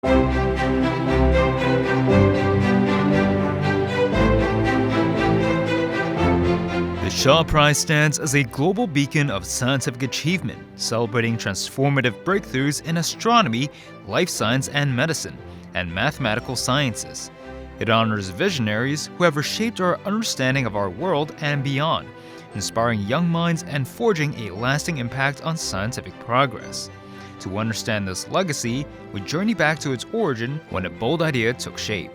The Shaw Prize stands as a global beacon of scientific achievement, celebrating transformative breakthroughs in astronomy, life science and medicine, and mathematical sciences. It honors visionaries who have reshaped our understanding of our world and beyond, inspiring young minds and forging a lasting impact on scientific progress. To understand this legacy, we journey back to its origin when a bold idea took shape.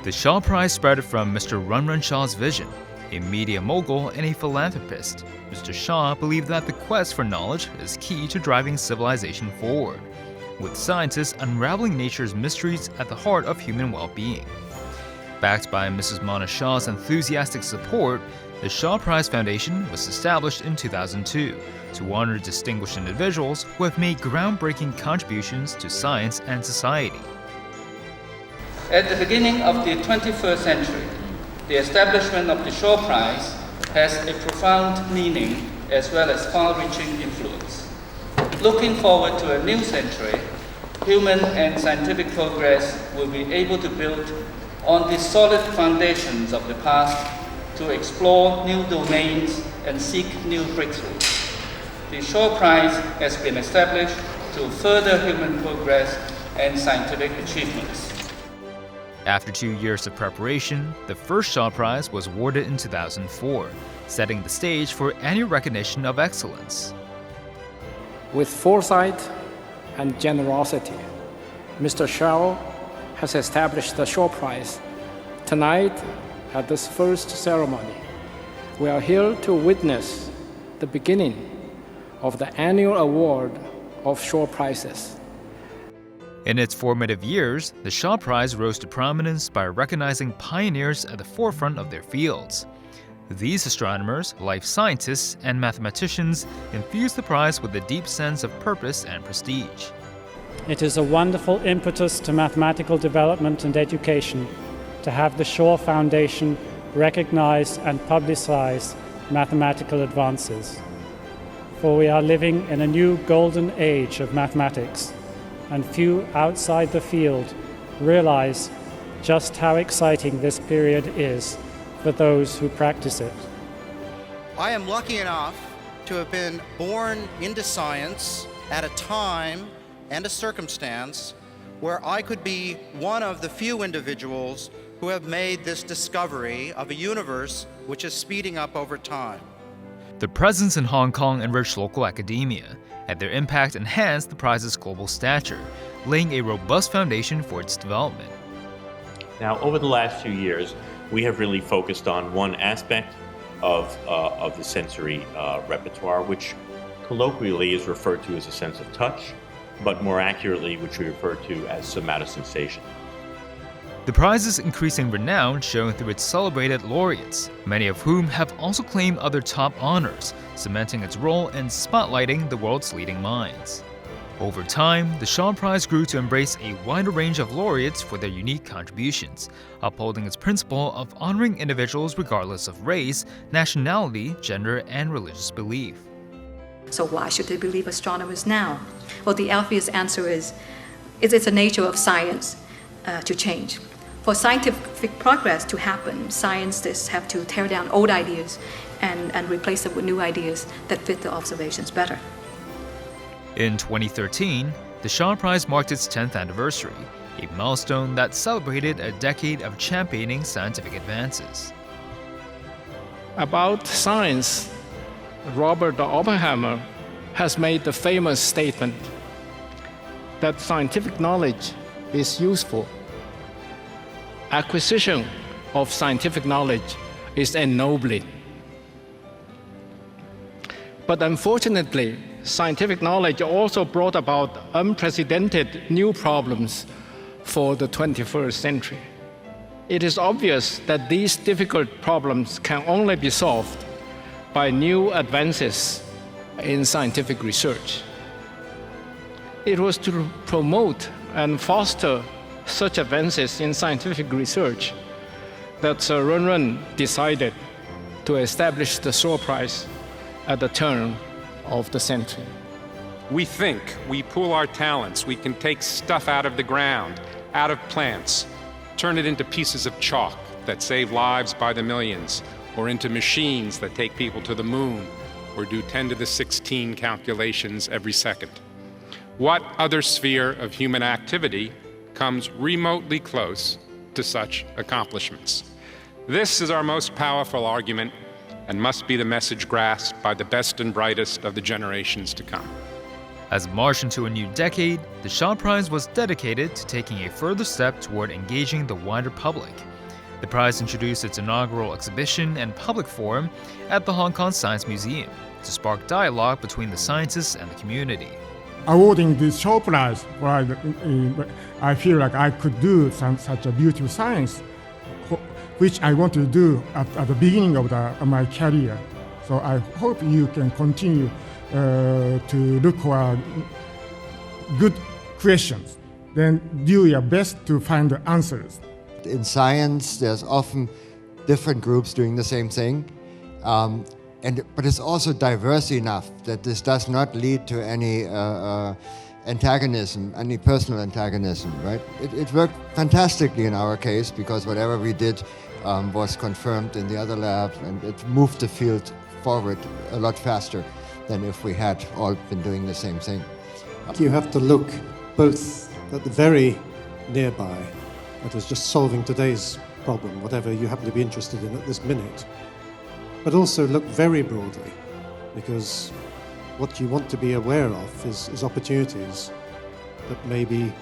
The Shaw Prize sprouted from Mr. Run Run Shaw's vision. A media mogul and a philanthropist, Mr. Shaw believed that the quest for knowledge is key to driving civilization forward, with scientists unraveling nature's mysteries at the heart of human well-being. Backed by Mrs. Mona Shaw's enthusiastic support, the Shaw Prize Foundation was established in 2002 to honor distinguished individuals who have made groundbreaking contributions to science and society. At the beginning of the 21st century, the establishment of the Shaw Prize has a profound meaning as well as far-reaching influence. Looking forward to a new century, human and scientific progress will be able to build on the solid foundations of the past to explore new domains and seek new breakthroughs. The Shaw Prize has been established to further human progress and scientific achievements. After 2 years of preparation, the first Shaw Prize was awarded in 2004, setting the stage for annual recognition of excellence. With foresight and generosity, Mr. Shaw has established the Shaw Prize. Tonight, at this first ceremony, we are here to witness the beginning of the annual award of Shaw Prizes. In its formative years, the Shaw Prize rose to prominence by recognizing pioneers at the forefront of their fields. These astronomers, life scientists, and mathematicians infused the prize with a deep sense of purpose and prestige. It is a wonderful impetus to mathematical development and education to have the Shaw Foundation recognize and publicize mathematical advances. For we are living in a new golden age of mathematics, and few outside the field realize just how exciting this period is for those who practice it. I am lucky enough to have been born into science at a time and a circumstance where I could be one of the few individuals who have made this discovery of a universe which is speeding up over time. The presence in Hong Kong enriched local academia, and their impact enhanced the prize's global stature, laying a robust foundation for its development. Now, over the last few years, we have really focused on one aspect of the sensory repertoire, which colloquially is referred to as a sense of touch, but more accurately, which we refer to as somatosensation. The prize's increasing renown shown through its celebrated laureates, many of whom have also claimed other top honors, cementing its role in spotlighting the world's leading minds. Over time, the Shaw Prize grew to embrace a wider range of laureates for their unique contributions, upholding its principle of honoring individuals regardless of race, nationality, gender, and religious belief. So why should they believe astronomers now? Well, the obvious answer is, it's the nature of science to change. For scientific progress to happen, scientists have to tear down old ideas and replace them with new ideas that fit the observations better. In 2013, the Shaw Prize marked its 10th anniversary, a milestone that celebrated a decade of championing scientific advances. About science, Robert Oppenheimer has made the famous statement that scientific knowledge is useful. Acquisition of scientific knowledge is ennobling. But unfortunately, scientific knowledge also brought about unprecedented new problems for the 21st century. It is obvious that these difficult problems can only be solved by new advances in scientific research. It was to promote and foster such advances in scientific research that Sir Run Run decided to establish the Shaw Prize at the turn of the century. We think, we pool our talents, we can take stuff out of the ground, out of plants, turn it into pieces of chalk that save lives by the millions, or into machines that take people to the moon, or do 10 to the 16 calculations every second. What other sphere of human activity comes remotely close to such accomplishments? This is our most powerful argument and must be the message grasped by the best and brightest of the generations to come. As we march into a new decade, the Shaw Prize was dedicated to taking a further step toward engaging the wider public. The prize introduced its inaugural exhibition and public forum at the Hong Kong Science Museum to spark dialogue between the scientists and the community. Awarding this Shaw Prize, I feel like I could do such a beautiful science, which I want to do at the beginning of my career. So I hope you can continue to look for good questions, then do your best to find the answers. In science, there's often different groups doing the same thing, but it's also diverse enough that this does not lead to any antagonism, any personal antagonism, right? It worked fantastically in our case because whatever we did was confirmed in the other lab, and it moved the field forward a lot faster than if we had all been doing the same thing. You have to look both at the very nearby, that is just solving today's problem, whatever you happen to be interested in at this minute, but also look very broadly, because what you want to be aware of is opportunities that may be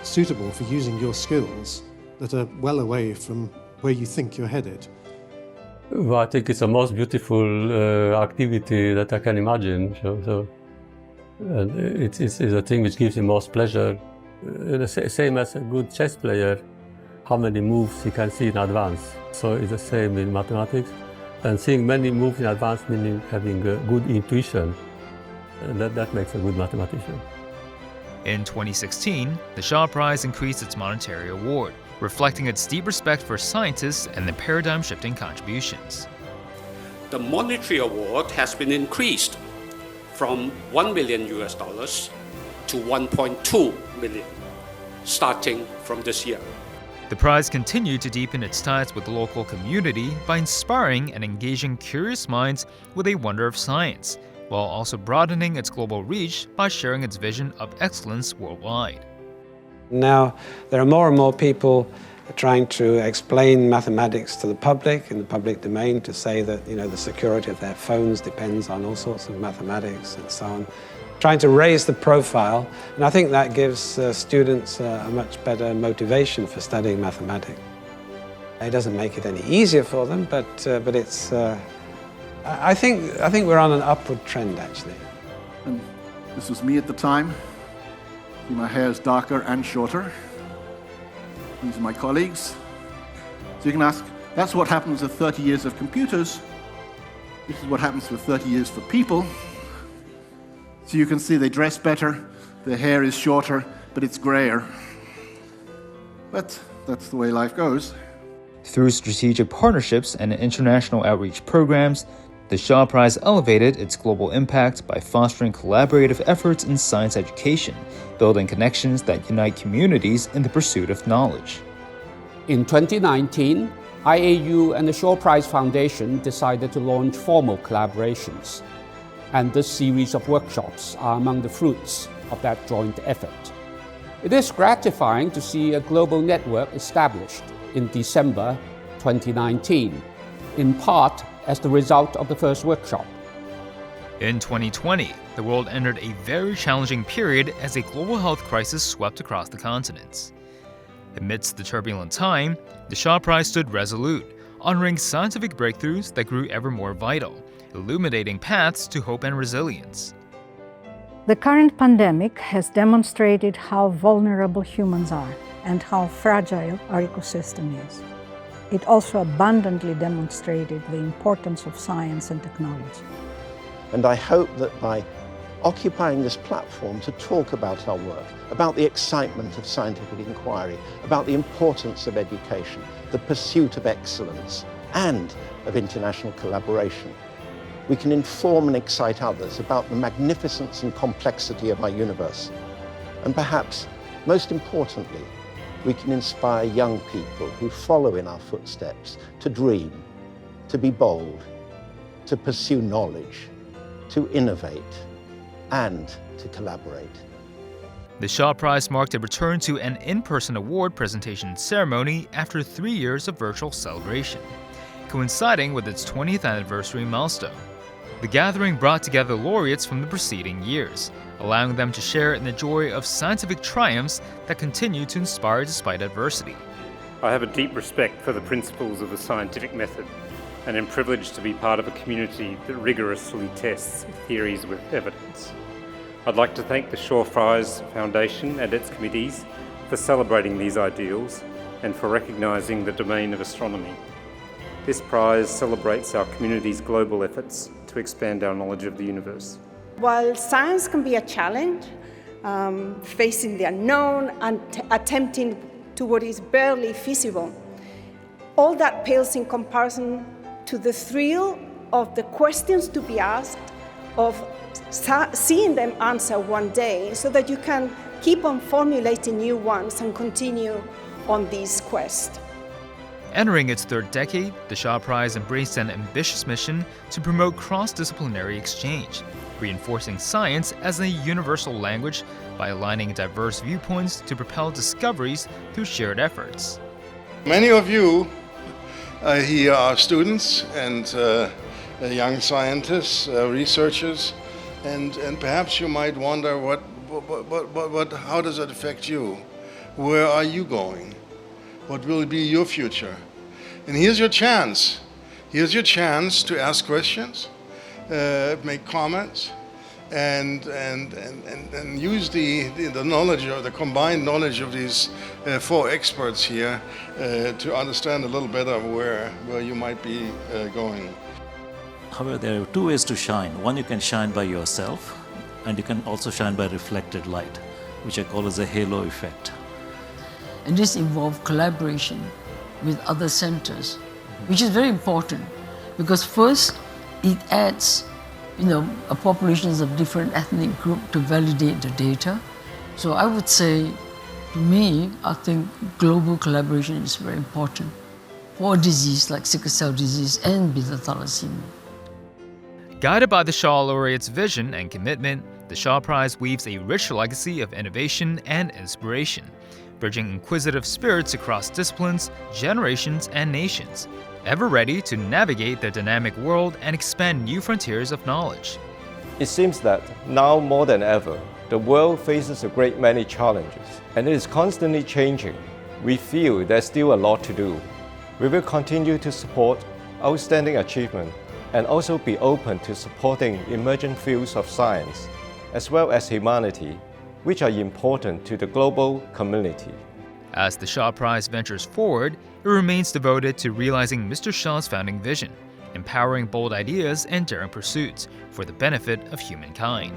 suitable for using your skills that are well away from where you think you're headed. Well, I think it's the most beautiful activity that I can imagine. And it's a thing which gives the most pleasure. Same as a good chess player, how many moves he can see in advance. So it's the same in mathematics. And seeing many moves in advance meaning having a good intuition. And that makes a good mathematician. In 2016, the Shaw Prize increased its monetary award, reflecting its deep respect for scientists and their paradigm-shifting contributions. The monetary award has been increased from $1 million to $1.2 million, starting from this year. The prize continued to deepen its ties with the local community by inspiring and engaging curious minds with a wonder of science, while also broadening its global reach by sharing its vision of excellence worldwide. Now, there are more and more people trying to explain mathematics to the public, in the public domain, to say that, the security of their phones depends on all sorts of mathematics and so on. Trying to raise the profile, and I think that gives students a much better motivation for studying mathematics. It doesn't make it any easier for them, but it's. I think we're on an upward trend, actually. And this was me at the time. My hair is darker and shorter. These are my colleagues. So you can ask, that's what happens with 30 years of computers. This is what happens with 30 years for people. So you can see they dress better, their hair is shorter, but it's grayer. But that's the way life goes. Through strategic partnerships and international outreach programs, the Shaw Prize elevated its global impact by fostering collaborative efforts in science education, building connections that unite communities in the pursuit of knowledge. In 2019, IAU and the Shaw Prize Foundation decided to launch formal collaborations, and this series of workshops are among the fruits of that joint effort. It is gratifying to see a global network established in December 2019, in part as the result of the first workshop. In 2020, the world entered a very challenging period as a global health crisis swept across the continents. Amidst the turbulent time, the Shaw Prize stood resolute, honoring scientific breakthroughs that grew ever more vital, illuminating paths to hope and resilience. The current pandemic has demonstrated how vulnerable humans are and how fragile our ecosystem is. It also abundantly demonstrated the importance of science and technology. And I hope that by occupying this platform to talk about our work, about the excitement of scientific inquiry, about the importance of education, the pursuit of excellence, and of international collaboration, We can inform and excite others about the magnificence and complexity of our universe. And perhaps, most importantly, we can inspire young people who follow in our footsteps to dream, to be bold, to pursue knowledge, to innovate, and to collaborate. The Shaw Prize marked a return to an in-person award presentation ceremony after 3 years of virtual celebration, coinciding with its 20th anniversary milestone. The gathering brought together laureates from the preceding years, allowing them to share in the joy of scientific triumphs that continue to inspire despite adversity. I have a deep respect for the principles of the scientific method and am privileged to be part of a community that rigorously tests theories with evidence. I'd like to thank the Shaw Prize Foundation and its committees for celebrating these ideals and for recognising the domain of astronomy. This prize celebrates our community's global efforts to expand our knowledge of the universe. While science can be a challenge, facing the unknown and attempting to what is barely feasible, all that pales in comparison to the thrill of the questions to be asked, of seeing them answer one day, so that you can keep on formulating new ones and continue on this quest. Entering its third decade, the Shaw Prize embraced an ambitious mission to promote cross-disciplinary exchange, reinforcing science as a universal language by aligning diverse viewpoints to propel discoveries through shared efforts. Many of you here are students and young scientists, researchers, and perhaps you might wonder how does it affect you? Where are you going? What will be your future? And here's your chance. Here's your chance to ask questions, make comments, and use the knowledge, or the combined knowledge of these 4 experts here to understand a little better where you might be going. However, there are 2 ways to shine. One, you can shine by yourself, and you can also shine by reflected light, which I call as a halo effect. And this involves collaboration with other centers, which is very important, because first, it adds a populations of different ethnic groups to validate the data. So I would say, to me, I think global collaboration is very important for a disease like sickle cell disease and beta thalassemia. Guided by the Shaw Laureate's vision and commitment, the Shaw Prize weaves a rich legacy of innovation and inspiration, bridging inquisitive spirits across disciplines, generations, and nations, ever ready to navigate the dynamic world and expand new frontiers of knowledge. It seems that now more than ever, the world faces a great many challenges, and it is constantly changing. We feel there's still a lot to do. We will continue to support outstanding achievement and also be open to supporting emerging fields of science, as well as humanity, which are important to the global community. As the Shaw Prize ventures forward, it remains devoted to realizing Mr. Shaw's founding vision, empowering bold ideas and daring pursuits for the benefit of humankind.